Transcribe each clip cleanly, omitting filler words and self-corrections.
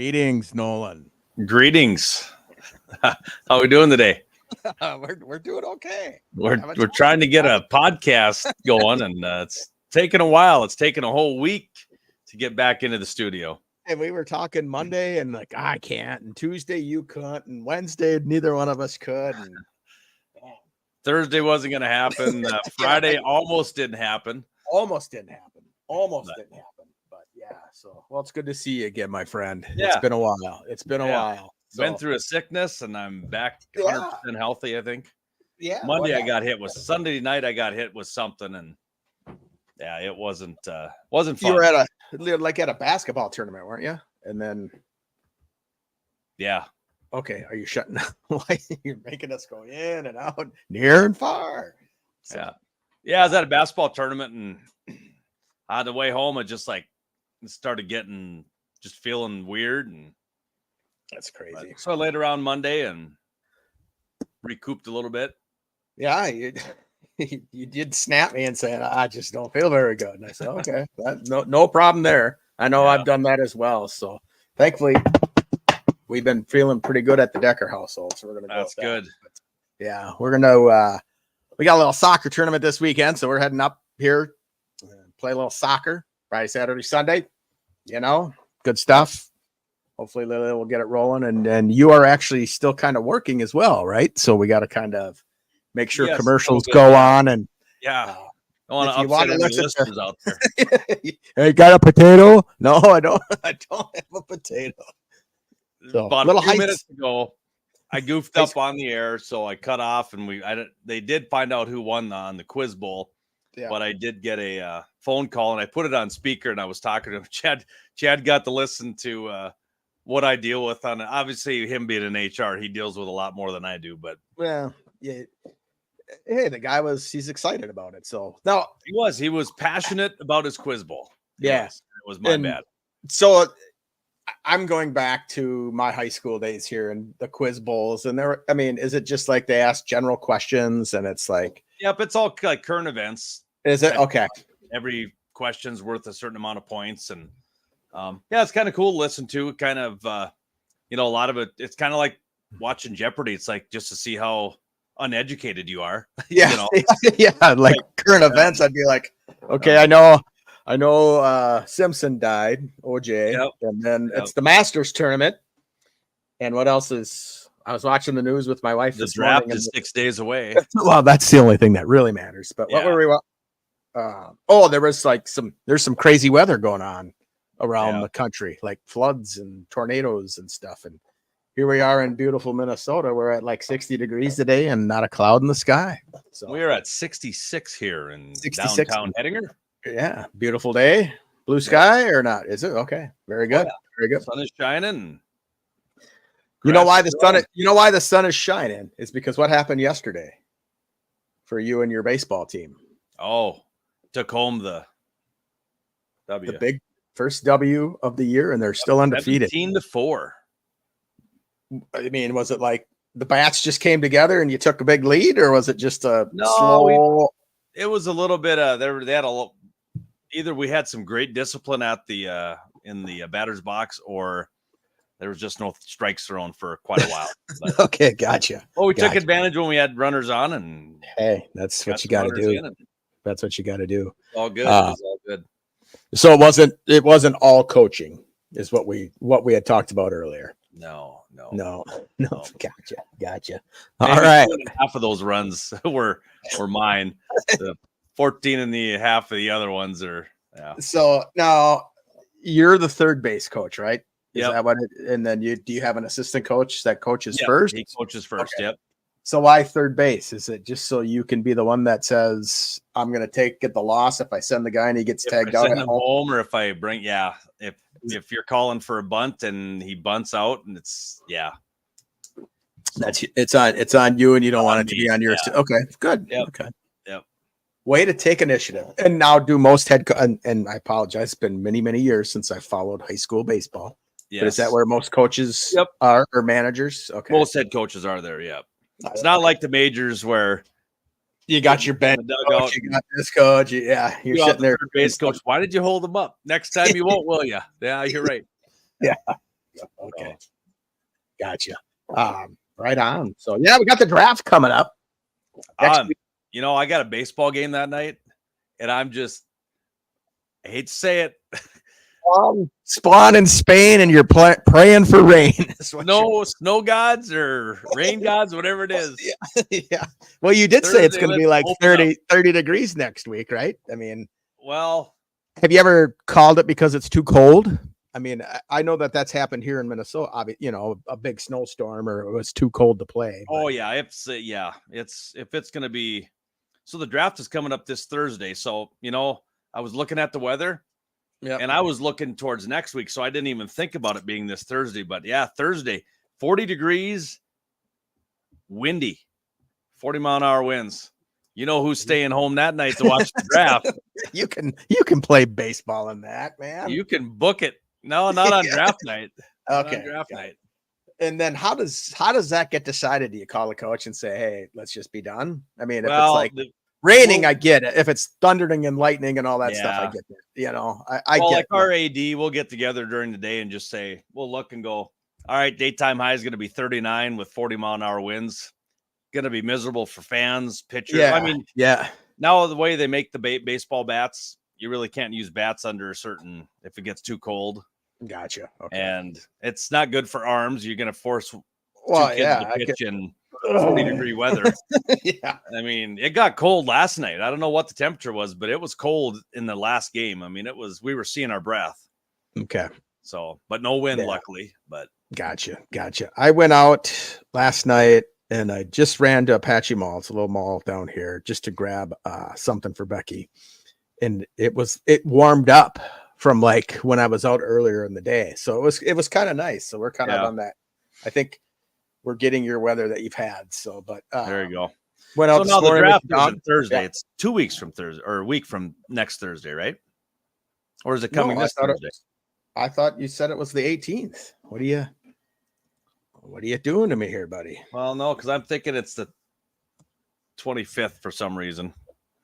Greetings, Nolan. Greetings. How are we doing today? We're doing okay. We're trying to get a podcast going, and it's taken a while. It's taken a whole week to get back into the studio. And we were talking Monday, and like I can't, and Tuesday you couldn't, and Wednesday neither one of us could. And Thursday wasn't going to happen. Friday almost didn't happen. Almost didn't happen. But yeah, so well, it's good to see you again, my friend. Yeah. It's been a while. It's been a while. Been through a sickness, and I'm back 100% healthy, I think. Yeah. Monday I got hit with Sunday night. I got hit with something, and yeah, it wasn't fun. You were at a basketball tournament, weren't you? And then yeah. Okay, are you shutting down? You're making us go in and out, near and far. So, yeah. I was at a basketball tournament, and on the way home, I just started just feeling weird, and that's crazy. So I laid around Monday and recouped a little bit. Yeah, you did snap me and say, I just don't feel very good. And I said, okay, no problem there. I know I've done that as well. So thankfully, we've been feeling pretty good at the Decker household. So we're going to go. That's good. But yeah, we're going to, we got a little soccer tournament this weekend. So we're heading up here and play a little soccer Friday, Saturday, Sunday, good stuff. Hopefully Lily will get it rolling, and you are actually still kind of working as well, right? So we got to kind of make sure commercials go on, and I want to upset any listeners out there. Hey, got a potato? No, I don't. I don't have a potato. So about a few minutes ago, I goofed up on the air, so I cut off, and they did find out who won on the Quiz Bowl. Yeah. But I did get a phone call, and I put it on speaker, and I was talking to him. Chad got to listen to what I deal with on it. Obviously, him being in HR, he deals with a lot more than I do. But yeah. Hey, the guy he's excited about it. So no, he was passionate about his Quiz Bowl. Yes, it was my bad. So I'm going back to my high school days here and the Quiz Bowls, and is it just like they ask general questions and it's like, yep, it's all like current events. Is it okay? Every question's worth a certain amount of points, and it's kind of cool to listen to. Kind of, a lot of it. It's kind of like watching Jeopardy. It's like just to see how uneducated you are. Yeah, like current events. I'd be like, okay, I know. Simpson died, OJ, and then it's the Masters tournament. And what else is? I was watching the news with my wife. The draft is 6 days away. Well, that's the only thing that really matters. But what were we? There's some crazy weather going on around the country, like floods and tornadoes and stuff. And here we are in beautiful Minnesota. We're at like 60 degrees today and not a cloud in the sky. So we are at 66 here in downtown Hettinger. Yeah, beautiful day. Blue sky or not? Is it? Okay. Very good. Very good. Sun is shining. You know why the sun is shining? It's because what happened yesterday for you and your baseball team. Oh, took home the W. The big first W of the year, and they're still undefeated. 17-4. Was it like the bats just came together and you took a big lead, or was it just slow? It was a little bit. They had either we had some great discipline at the in the batter's box, or there was just no strikes thrown for quite a while. But, okay, gotcha. Well, we took advantage when we had runners on, and hey, that's what you got to do. That's what you got to do. All good. It was all good. So it wasn't all coaching, is what we had talked about earlier. No. Gotcha. Maybe all right. Half of those runs were mine. The 14 and the half of the other ones are. Yeah. So now you're the third base coach, right? Is that what and then do you have an assistant coach that coaches first? He coaches first. Okay. Yep. So why third base? Is it just so you can be the one that says, I'm going to get the loss if I send the guy and he gets tagged out at home, or if I bring, if you're calling for a bunt and he bunts out, and it's it's on you, and you don't want it to be on your. Okay, good. Yep. Okay. Yep. Way to take initiative. And now do most and I apologize. It's been many, many years since I followed high school baseball. Yes. But is that where most coaches are, or managers? Okay. Most head coaches are there. Yep. It's not like the majors where you got your bench coach, you got this coach. You're sitting there. Base coach. Why did you hold them up? Next time you won't, will you? Yeah, you're right. Yeah. Okay. Gotcha. Right on. So yeah, we got the draft coming up. You know, I got a baseball game that night, and I hate to say it. Spawn in Spain, and you're praying for rain. No snow gods or rain gods, whatever it is. Yeah. Well, you did say it's going to be like 30 degrees next week, right? I mean, well, have you ever called it because it's too cold? I mean, I know that's happened here in Minnesota. You know, a big snowstorm, or it was too cold to play. But. Oh yeah, if it's going to be. So the draft is coming up this Thursday. So you know, I was looking at the weather. Yeah, and I was looking towards next week, so I didn't even think about it being this Thursday. But yeah, Thursday, 40 degrees, windy, 40-mile-an-hour winds. You know who's staying home that night to watch the draft? You can play baseball in that, man. You can book it. No, not on draft night. Okay, draft night. And then how does that get decided? Do you call the coach and say, "Hey, let's just be done"? I mean, if it's like raining, I get it. If it's thundering and lightning and all that stuff, I get it. You know, I get like our AD, we'll get together during the day and just say, we'll look and go, all right, daytime high is going to be 39 with 40-mile-an-hour winds. Going to be miserable for fans, pitchers. Yeah, I mean, now the way they make the baseball bats, you really can't use bats under if it gets too cold. Gotcha. Okay. And it's not good for arms. You're going to force two kids to pitch in 40-degree weather. Yeah. I mean, it got cold last night. I don't know what the temperature was, but it was cold in the last game. I mean, we were seeing our breath. Okay. So, but no wind, luckily. But Gotcha. I went out last night and I just ran to Apache Mall. It's a little mall down here, just to grab something for Becky. And it warmed up from like when I was out earlier in the day. So it was kind of nice. So we're kind of on that. I think we're getting your weather that you've had. So, but there you go. Went out so now the draft is on Thursday. Yeah. It's 2 weeks from Thursday, or a week from next Thursday, right? Or is it coming this Thursday? I thought you said it was the 18th. What are you doing to me here, buddy? Well, no, because I'm thinking it's the 25th for some reason.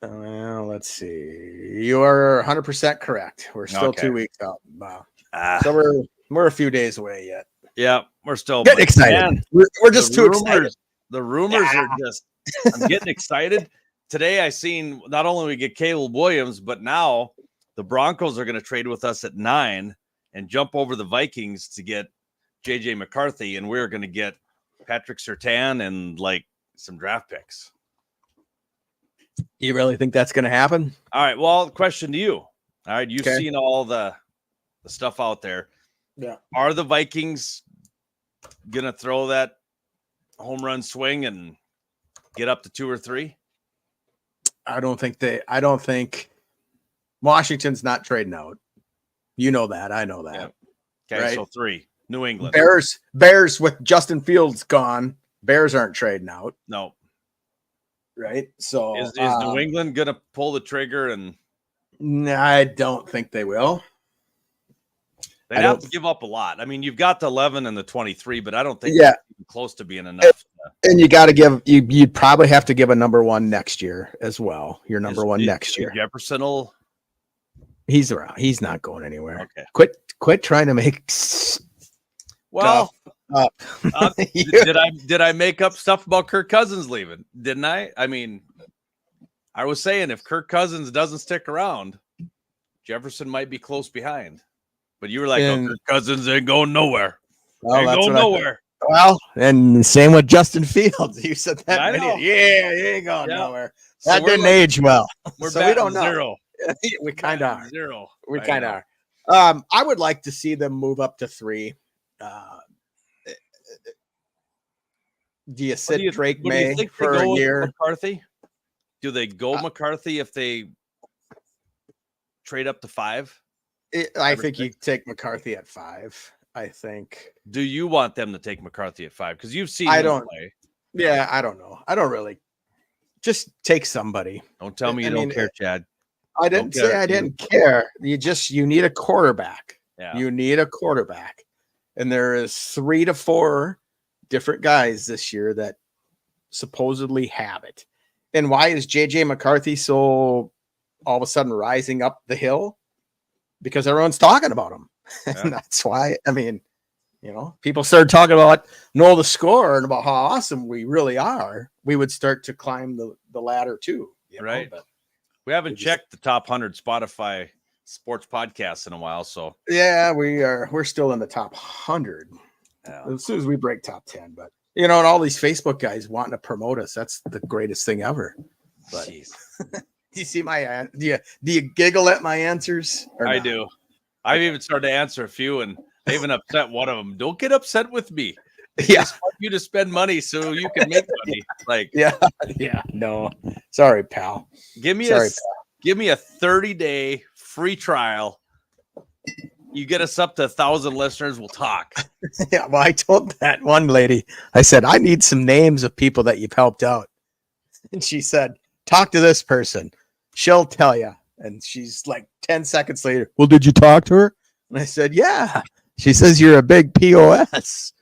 Well, let's see. You are 100% correct. We're still 2 weeks out. Wow. So we're a few days away yet. Yeah, we're still getting excited. Man, we're just too excited. The rumors are just. I'm getting excited. Today I seen not only we get Caleb Williams, but now the Broncos are going to trade with us at 9 and jump over the Vikings to get JJ McCarthy, and we're going to get Patrick Surtain and like some draft picks. You really think that's going to happen? All right. Well, question to you. All right, you've seen all the stuff out there. Yeah. Are the Vikings gonna throw that home run swing and get up to 2 or 3? I don't think Washington's not trading out. You know that. I know that. Yeah. Okay, right? So 3. New England. Bears with Justin Fields gone. Bears aren't trading out. No. Right. So is New England gonna pull the trigger? And I don't think they will. They'd have to give up a lot. I mean, you've got the 11 and the 23, but I don't think they're even close to being enough. And you got to give you'd probably have to give a number 1 next year as well. Your number 1 next year. Jefferson will. He's around. He's not going anywhere. Okay. Quit trying to make. Well, did I make up stuff about Kirk Cousins leaving? Didn't I? I mean, I was saying if Kirk Cousins doesn't stick around, Jefferson might be close behind. But you were like, Kirk Cousins ain't going nowhere. Well, ain't going nowhere. Well, and same with Justin Fields. You said that. I know. Yeah, he ain't going nowhere. So that didn't age well. So we don't know. 0. We kind of are. 0. We kind of are. I would like to see them move up to 3. Do you sit Drake May for a year? McCarthy? Do they go McCarthy if they trade up to 5? I think you take McCarthy at 5. I think. Do you want them to take McCarthy at 5? Because you've seen him play. Yeah, I don't know. I don't really. Just take somebody. Don't tell me you don't care, Chad. I didn't say I didn't care. You need a quarterback. Yeah. You need a quarterback. And there is 3 to 4 different guys this year that supposedly have it. And why is JJ McCarthy so all of a sudden rising up the hill? Because everyone's talking about him. Yeah. And that's why, I mean, you know, people started talking about Know the Score and about how awesome we really are, we would start to climb the ladder too. Right. But we haven't checked the top 100 Spotify sports podcasts in a while. So yeah, we're still in the top 100 as soon as we break top 10. But you know, and all these Facebook guys wanting to promote us, that's the greatest thing ever. But do you see my do you giggle at my answers? I do. I've even started to answer a few, and I even upset one of them. Don't get upset with me. Yeah, I want you to spend money so you can make money. Like, yeah. No, sorry, pal. Give me a 30-day free trial. You get us up to 1,000 listeners, we'll talk. Yeah, well, I told that one lady, I said, I need some names of people that you've helped out. And she said, talk to this person. She'll tell you. And she's like 10 seconds later, well, did you talk to her? And I said, yeah. She says, you're a big POS.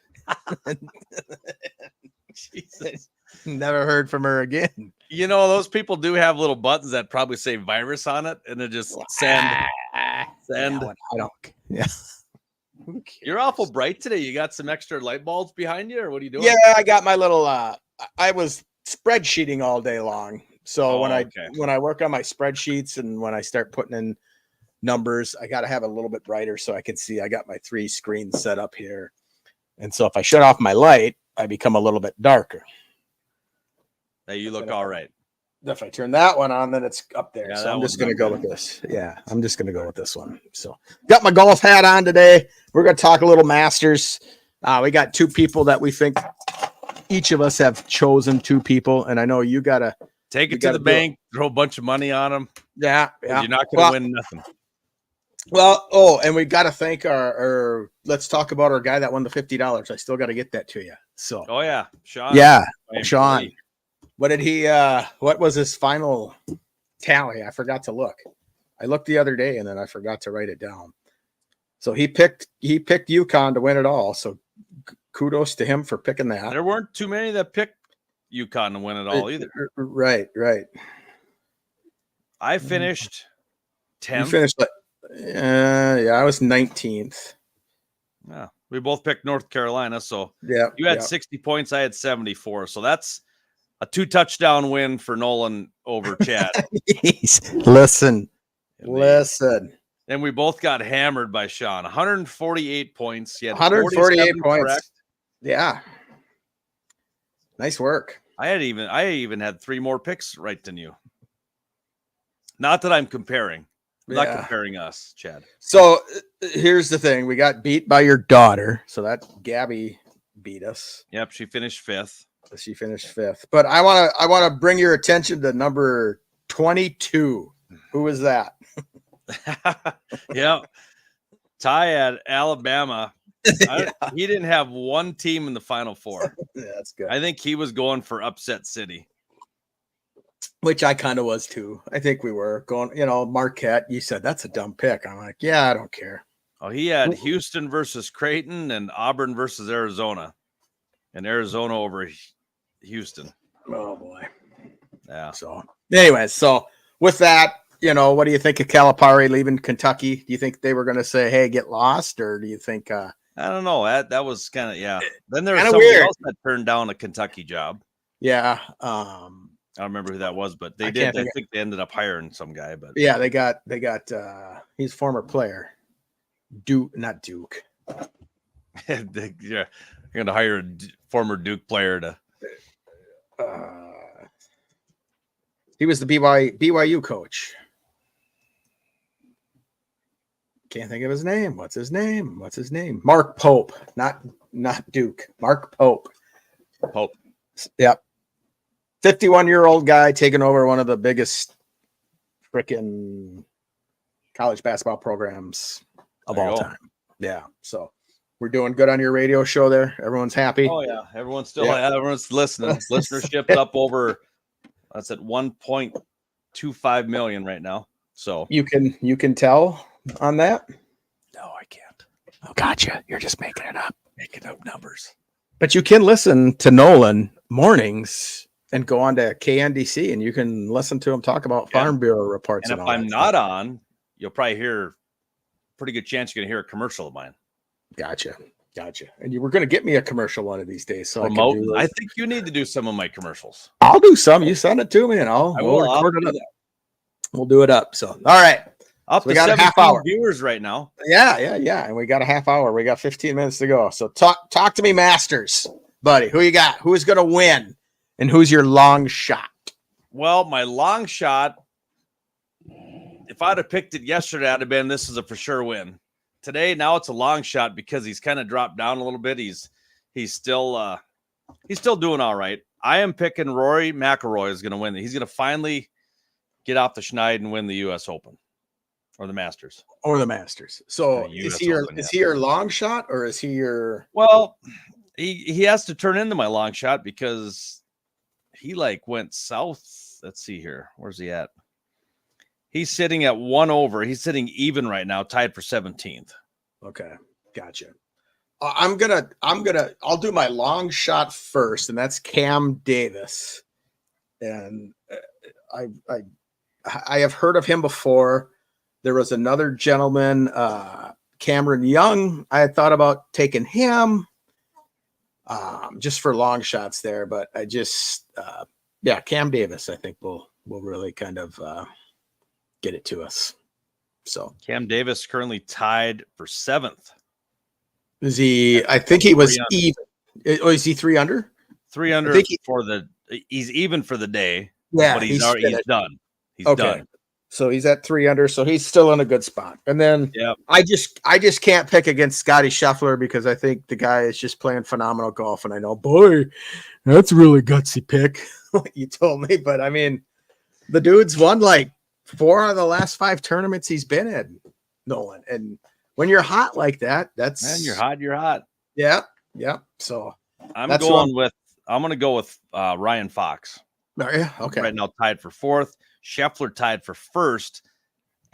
She says, never heard from her again. You know, those people do have little buttons that probably say virus on it, and they just send. I don't. Yeah. You're awful bright today. You got some extra light bulbs behind you, or what are you doing? Yeah, I got my little. I was spreadsheeting all day long. So when I work on my spreadsheets and when I start putting in numbers, I got to have it a little bit brighter so I can see. I got my 3 screens set up here, and so if I shut off my light, I become a little bit darker. Hey, you look all right. If I turn that one on, then it's up there. Yeah, so I'm just going to go with this. Yeah, I'm just going to go with this one. So got my golf hat on today. We're going to talk a little Masters. We got 2 people that we think each of us have chosen 2 people. And I know you got to take it to the bank, throw a bunch of money on them. Yeah. You're not going to win nothing. Well, and we got to thank our let's talk about our guy that won the $50. I still got to get that to you. So, Sean. Yeah, Sean. What did he what was his final tally? I forgot to look. I looked the other day and then I forgot to write it down. So he picked UConn to win it all. So kudos to him for picking that. There weren't too many that picked UConn to win it all either. Right. I finished 10th. You finished I was 19th. Yeah. We both picked North Carolina. So yeah, you had 60 points. I had 74. So that's a 2-touchdown win for Nolan over Chad. Listen. And we both got hammered by Sean. 148 points. He had 148 points. Correct. Yeah. Nice work. I even had 3 more picks right than you. Not that I'm comparing. I'm not comparing us, Chad. So here's the thing. We got beat by your daughter. So that Gabby beat us. Yep. She finished 5th. But I want to bring your attention to number 22. Who is that? Yeah. Ty at Alabama. He didn't have one team in the Final Four. Yeah, that's good. I think he was going for upset city. Which I kind of was too. I think we were going, Marquette. You said that's a dumb pick. I'm like, yeah, I don't care. Oh, he had Houston versus Creighton and Auburn versus Arizona. And Arizona over Houston. Oh boy. Yeah. So anyways, with that, what do you think of Calipari leaving Kentucky? Do you think they were going to say, hey, get lost? Or do you think I don't know. That was kind of Then there was somebody else that turned down a Kentucky job. Yeah. I don't remember who that was, but they did. I think they ended up hiring some guy. But yeah, they got he's a former player. Not Duke. You're going to hire a former Duke player to. He was the BYU coach. Can't think of his name. What's his name? Mark Pope, not Duke. Mark Pope. Yep. 51-year-old guy taking over one of the biggest freaking college basketball programs of all time. Yeah. So we're doing good on your radio show there. Everyone's happy. Oh yeah. Everyone's listening. Listenership's up over, that's at 1.25 million right now. So you can tell on that? No, I can't. Oh, gotcha. You're just making it up. Making up numbers. But you can listen to Nolan mornings and go on to KNDC and you can listen to him talk about Farm Bureau reports. And if I'm not on, you'll probably hear pretty good chance you're going to hear a commercial of mine. Gotcha. Gotcha. And you were going to get me a commercial one of these days. So I think you need to do some of my commercials. I'll do some. You send it to me and we'll record it up. We'll do it up. So, all right. We got a half hour viewers right now. Yeah. And we got a half hour. We got 15 minutes to go. So talk to me, Masters, buddy. Who you got? Who is going to win? And who's your long shot? Well, my long shot, if I'd have picked it yesterday, I'd have been, this is a for sure win. Today, now it's a long shot because he's kind of dropped down a little bit. He's still doing all right. I am picking Rory McIlroy is going to win. He's going to finally get off the schneid and win the U.S. Open or the Masters. So is he your long shot or is he your? Well, he has to turn into my long shot because he went south. Let's see here. Where's he at? He's sitting at 1 over. He's sitting even right now, tied for 17th. Okay, gotcha. I'll do my long shot first, and that's Cam Davis. And I have heard of him before. There was another gentleman, Cameron Young. I had thought about taking him just for long shots there, but I just Cam Davis, I think will really kind of get it to us. So Cam Davis currently tied for 7th. Is he? I think he was even. Is he 3 under? 3 under he's even for the day. Yeah, but he's done. He's done. So he's at 3 under. So he's still in a good spot. And then I just can't pick against Scotty Scheffler because I think the guy is just playing phenomenal golf. And I know, boy, that's a really gutsy pick. What you told me, but I mean, the dude's won 4 out of the last 5 tournaments he's been in, Nolan. And when you're hot like that, you're hot. Yeah. So I'm going to go with Ryan Fox. Oh, yeah. Okay. Right now tied for 4th. Scheffler tied for 1st.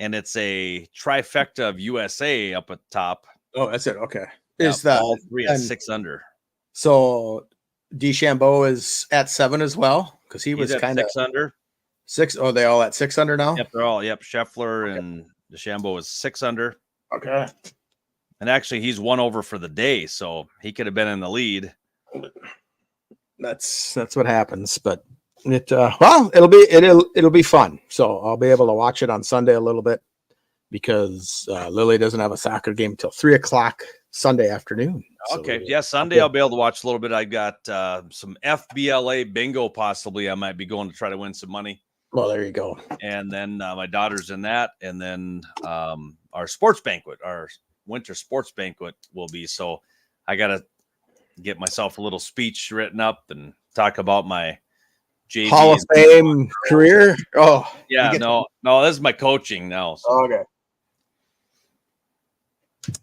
And it's a trifecta of USA up at top. Oh, that's it. Okay. Is that all 3 at 6 under? So DeChambeau is at 7 as well because he was kind of 6 under. 6. Oh, they all at 6 under now? Yep, they're all. Yep, Scheffler and DeChambeau is 6 under. Okay. And actually, he's 1 over for the day, so he could have been in the lead. That's what happens, but it'll be fun. So I'll be able to watch it on Sunday a little bit because Lily doesn't have a soccer game till 3:00 Sunday afternoon. Okay, Sunday I'll be able to watch a little bit. I got some FBLA bingo. Possibly I might be going to try to win some money. Well, there you go. And then my daughter's in that, and then our sports banquet, our winter sports banquet will be. So I got to get myself a little speech written up and talk about my JV Hall of Fame career. Oh, yeah, no, this is my coaching now. So. Okay.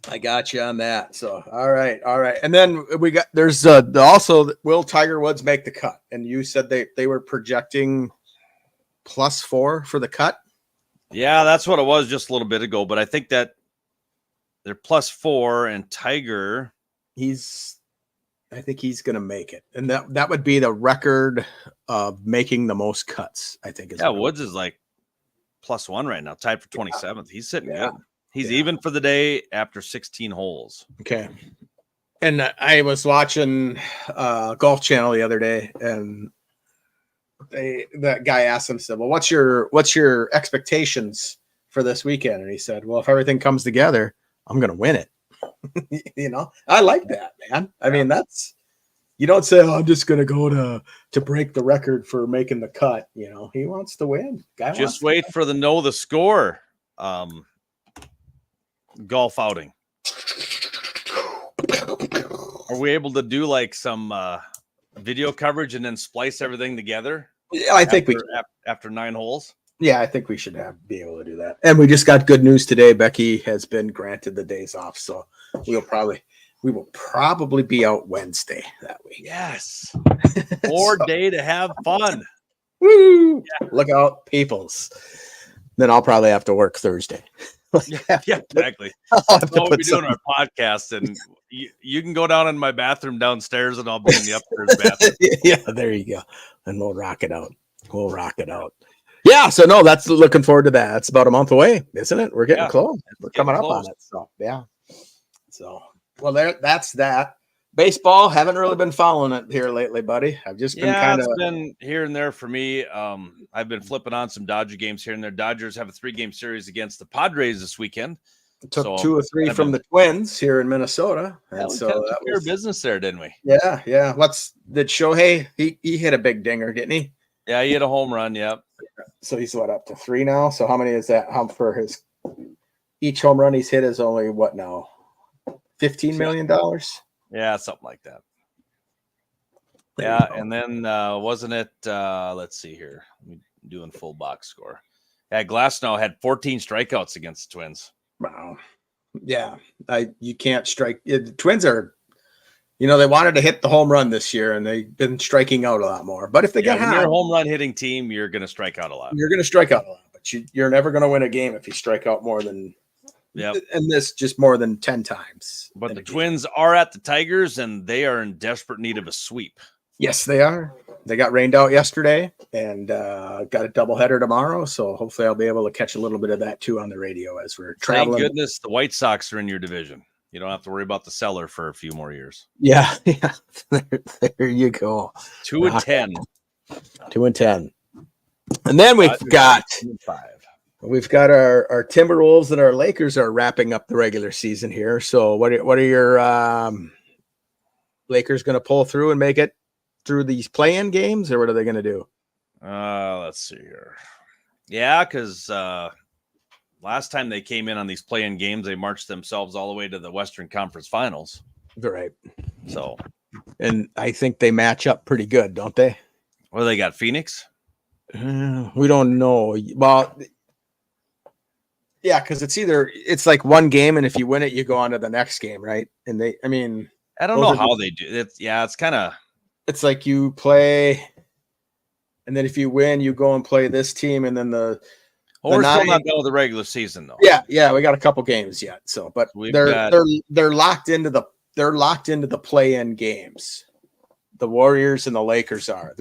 I got you on that. So, all right. And then there's also will Tiger Woods make the cut? And you said they were projecting +4 for the cut. Yeah, that's what it was just a little bit ago. But I think that they're +4 and Tiger. I think he's going to make it. And that would be the record of making the most cuts, I think. Woods is +1 right now, tied for 27th. He's sitting good. He's even for the day after 16 holes. Okay. And I was watching Golf Channel the other day, and that guy asked him, said, well, what's your expectations for this weekend? And he said, well, if everything comes together, I'm going to win it. I like that, man. I mean, you don't say, oh, I'm just going to go to break the record for making the cut. He wants to win. Just wait for the know the score golf outing. Are we able to do some video coverage and then splice everything together? Yeah, I think after 9 holes. Yeah, I think we should be able to do that. And we just got good news today. Becky has been granted the days off, so we will probably be out Wednesday that week. Yes, more day to have fun. Woo! Yeah. Look out, peoples. Then I'll probably have to work Thursday. Yeah, exactly. We'll be doing our podcast, and you can go down in my bathroom downstairs, and I'll be in the upstairs bathroom. Yeah, there you go. And we'll rock it out. Yeah, so no, that's looking forward to that. It's about a month away, isn't it? We're getting close. We're coming up on it. So yeah. So Well, that's that. Baseball, haven't really been following it here lately, buddy. I've just been it's been here and there for me. I've been flipping on some Dodger games here and there. Dodgers have a 3-game series against the Padres this weekend. Took 2 or 3 from the Twins here in Minnesota, and so that was business there, didn't we? Yeah. Did Shohei? He hit a big dinger, didn't he? Yeah, he hit a home run. Yep. So he's up to 3 now. So how many is that? How for his each home run he's hit is only what now? $15 million. Yeah, something like that. Yeah, and then wasn't it? Let's see here. I'm doing full box score. Yeah, Glasnow had 14 strikeouts against the Twins. Wow. Yeah, you can't strike. The Twins are, they wanted to hit the home run this year, and they've been striking out a lot more. But if they get hot, you're a home run hitting team, you're going to strike out a lot. You're going to strike out a lot, but you're never going to win a game if you strike out more than. Yep. And this just more than 10 times. But the Twins are at the Tigers, and they are in desperate need of a sweep. Yes, they are. They got rained out yesterday and got a doubleheader tomorrow. So hopefully I'll be able to catch a little bit of that too on the radio as we're traveling. Thank goodness the White Sox are in your division. You don't have to worry about the cellar for a few more years. Yeah. There you go. 2-10. 2-10. And then we've got 5. We've got our Timberwolves and our Lakers are wrapping up the regular season here. So what are your Lakers going to pull through and make it through these play-in games, or what are they going to do? Let's see here. Yeah, because last time they came in on these play-in games, they marched themselves all the way to the Western Conference Finals. Right. So, and I think they match up pretty good, don't they? Well, they got Phoenix. We don't know. Well. Yeah, because it's like one game, and if you win it, you go on to the next game, right? And I don't know how they do it. Yeah, it's kind of. It's like you play, and then if you win, you go and play this team, and then we're still not done with the regular season, though. Yeah, we got a couple games yet. So, but they're locked into the play-in games. The Warriors and the Lakers are.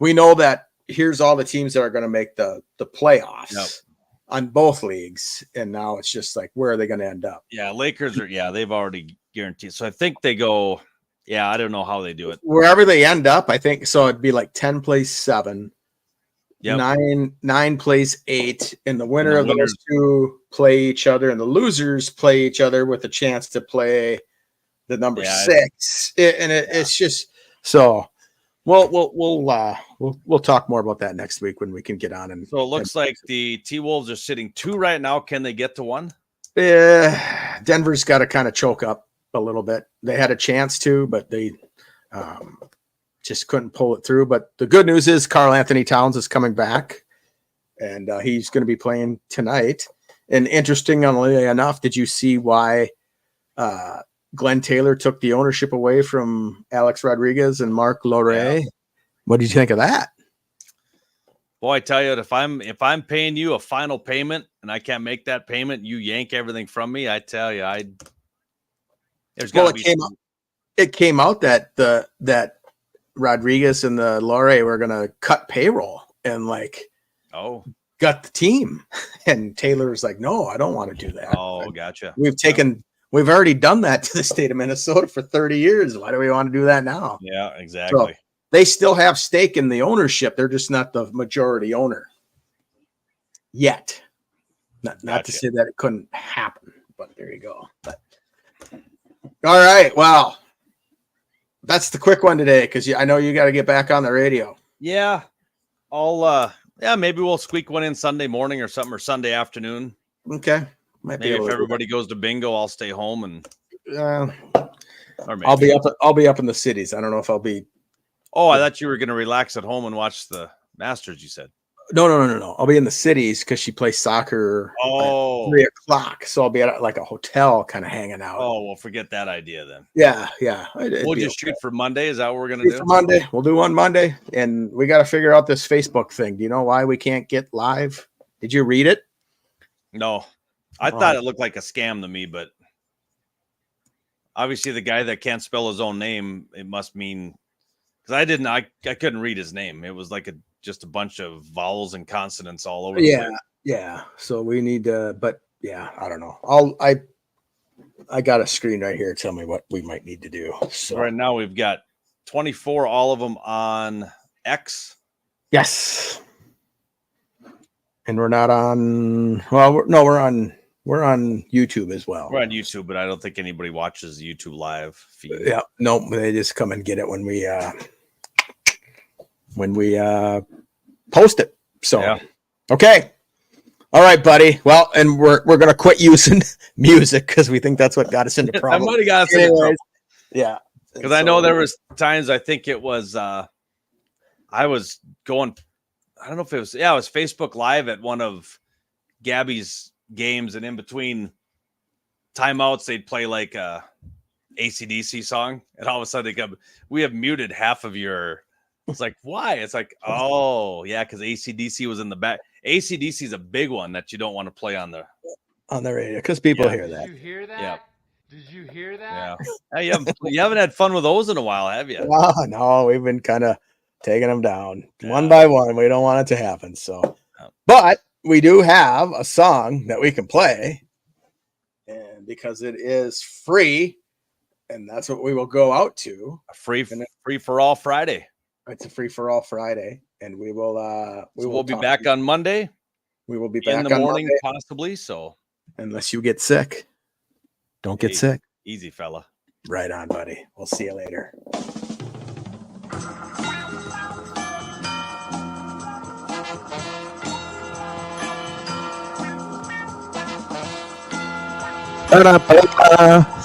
We know that here's all the teams that are going to make the playoffs. Yep. On both leagues, and now it's just like, where are they going to end up? Yeah, Lakers are. Yeah, they've already guaranteed. So I think they go. Yeah, I don't know how they do it. Wherever they end up, I think so. It'd be like 10 plays 7, 9 plays 8, and the winner of those two play each other, and the losers play each other with a chance to play the number 6. It's just so. We'll talk more about that next week when we can get on. And so it looks like the T-Wolves are sitting 2 right now. Can they get to 1? Denver's got to kind of choke up a little bit. They had a chance to, but they just couldn't pull it through. But the good news is Karl Anthony Towns is coming back, and he's going to be playing tonight. And interestingly enough, did you see why Glenn Taylor took the ownership away from Alex Rodriguez and Mark Lore? Yeah. What did you think of that? Boy, I tell you, if I'm paying you a final payment and I can't make that payment, you yank everything from me. I tell you, it came out that that Rodriguez and the Lore were going to cut payroll and gut the team, and Taylor was like, "No, I don't want to do that." Oh, gotcha. We've already done that to the state of Minnesota for 30 years. Why do we want to do that now? Yeah, exactly. So they still have stake in the ownership. They're just not the majority owner yet. Not to say that it couldn't happen, but there you go. But, all right. Well, that's the quick one today, because I know you got to get back on the radio. Yeah. Maybe we'll squeak one in Sunday morning or something, or Sunday afternoon. Okay. Maybe if everybody goes to bingo, I'll stay home and I'll be up in the cities. I don't know if I'll be. Oh, I thought you were going to relax at home and watch the Masters. You said no. I'll be in the cities because she plays soccer. Oh, at 3:00. So I'll be at like a hotel, kind of hanging out. Oh, well, forget that idea then. Yeah. We'll just shoot for Monday. Is that what we're going to do? For Monday, we'll do one Monday, and we got to figure out this Facebook thing. Do you know why we can't get live? Did you read it? No. I thought it looked like a scam to me, but obviously the guy that can't spell his own name, it must mean, because I couldn't read his name. It was like just a bunch of vowels and consonants all over. Yeah. So we need to, but yeah, I don't know. I got a screen right here. Tell me what we might need to do. So right now we've got 24, all of them on X. Yes. And we're not on. Well, we're on YouTube as well. We're on YouTube, but I don't think anybody watches the YouTube live feed. Yeah, no, they just come and get it when we post it. So, yeah. Okay. All right, buddy. Well, and we're gonna quit using music because we think that's what got us into problems. I might have got us into trouble. Yeah, because I know there was times I think it was I was going. I don't know if it was Facebook Live at one of Gabby's games, and in between timeouts they'd play like a AC/DC song, and all of a sudden they come, we have muted half of your. It's like, why? It's like, oh yeah, because AC/DC was in the back. AC/DC is a big one that you don't want to play on the radio because people hear that. Did you hear that? Yeah. Did you hear that? Yeah. You haven't had fun with those in a while, have you? No, we've been kind of taking them down one by one. We don't want it to happen. So, but we do have a song that we can play, and because it is free, and that's what we will go out to. A free for all Friday. It's a free for all Friday, and we will. We'll be back on Monday. We will be back in the on morning, Monday, possibly. So, unless you get sick, don't get sick. Easy, fella. Right on, buddy. We'll see you later. Ba-da-ba-ba.